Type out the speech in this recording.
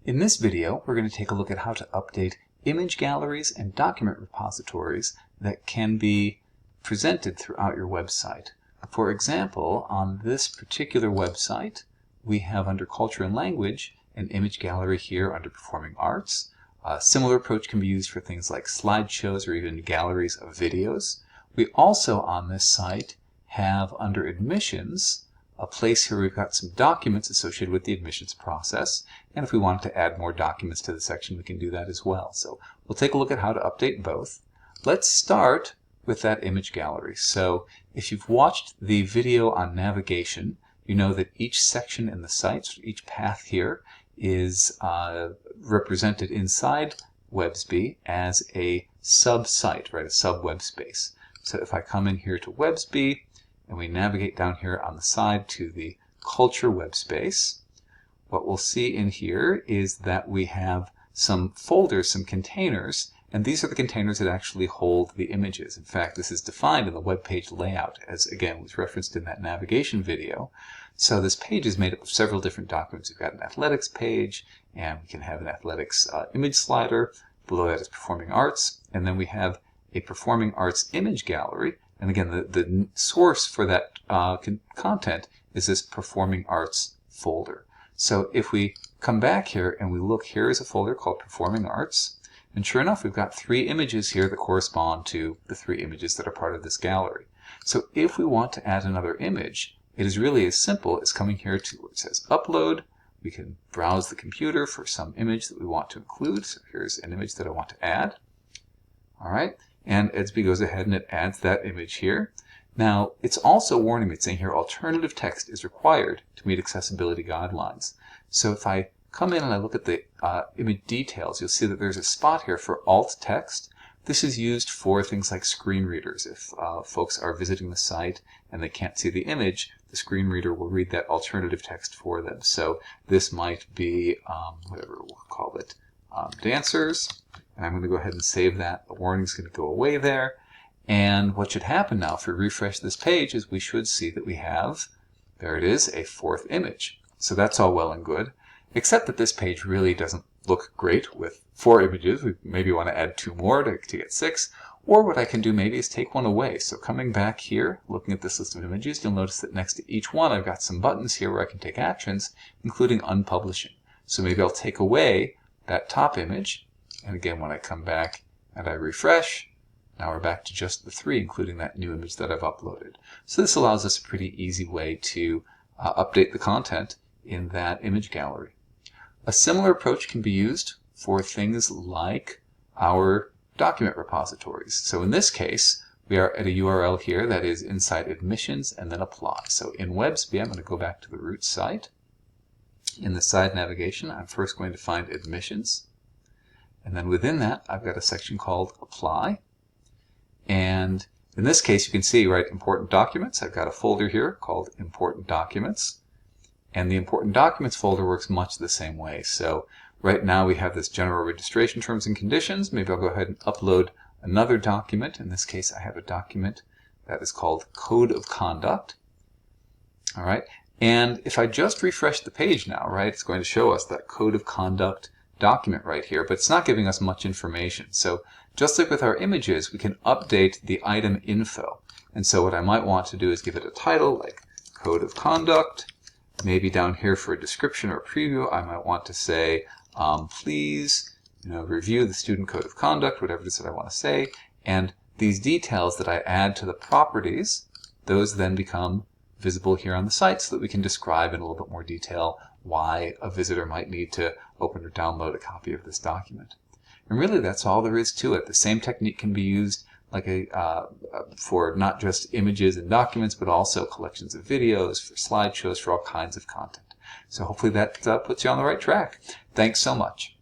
In this video, we're going to take a look at how to update image galleries and document repositories that can be presented throughout your website. For example, on this particular website, we have under Culture and Language an image gallery here under Performing Arts. A similar approach can be used for things like slideshows or even galleries of videos. We also on this site have under Admissions a place here we've got some documents associated with the admissions process, and if we wanted to add more documents to the section we can do that as well. So we'll take a look at how to update both. Let's start with that image gallery. So if you've watched the video on navigation, you know that each section in the site, so each path here, is represented inside WebSB as a sub-site, right, a sub-web space. So if I come in here to WebSB, and we navigate down here on the side to the Culture web space, what we'll see in here is that we have some folders, some containers, and these are the containers that actually hold the images. In fact, this is defined in the web page layout, as again was referenced in that navigation video. So this page is made up of several different documents. We've got an athletics page, and we can have an athletics image slider. Below that is Performing Arts, and then we have a Performing Arts image gallery. And again, the source for that content is this Performing Arts folder. So if we come back here and we look, here is a folder called Performing Arts. And sure enough, we've got 3 images here that correspond to the 3 images that are part of this gallery. So if we want to add another image, it is really as simple as coming here to where it says Upload. We can browse the computer for some image that we want to include. So here's an image that I want to add. All right. And EDSB goes ahead and it adds that image here. Now, it's also warning me, it's saying here alternative text is required to meet accessibility guidelines. So if I come in and I look at the image details, you'll see that there's a spot here for alt text. This is used for things like screen readers. If folks are visiting the site and they can't see the image, the screen reader will read that alternative text for them. So this might be, whatever we'll call it, dancers. And I'm going to go ahead and save that. The warning is going to go away there. And what should happen now if we refresh this page is we should see that we have, there it is, a 4th image. So that's all well and good, except that this page really doesn't look great with 4 images. We maybe want to add 2 more to get 6. Or what I can do maybe is take one away. So coming back here, looking at this list of images, you'll notice that next to each one I've got some buttons here where I can take actions, including unpublishing. So maybe I'll take away that top image. And again, when I come back and I refresh, now we're back to just the 3, including that new image that I've uploaded. So this allows us a pretty easy way to update the content in that image gallery. A similar approach can be used for things like our document repositories. So in this case, we are at a URL here that is inside Admissions and then Apply. So in WebSB, I'm going to go back to the root site. In the side navigation, I'm first going to find Admissions. And then within that, I've got a section called Apply. And in this case, you can see, right, Important Documents. I've got a folder here called Important Documents. And the Important Documents folder works much the same way. So right now we have this General Registration Terms and Conditions. Maybe I'll go ahead and upload another document. In this case, I have a document that is called Code of Conduct. All right. And if I just refresh the page now, right, it's going to show us that Code of Conduct document right here, but it's not giving us much information. So just like with our images, we can update the item info. And so what I might want to do is give it a title like Code of Conduct. Maybe down here for a description or preview, I might want to say, please, review the student code of conduct, whatever it is that I want to say. And these details that I add to the properties, those then become visible here on the site so that we can describe in a little bit more detail why a visitor might need to open or download a copy of this document. And really that's all there is to it. The same technique can be used like for not just images and documents, but also collections of videos, for slideshows, for all kinds of content. So hopefully that puts you on the right track. Thanks so much.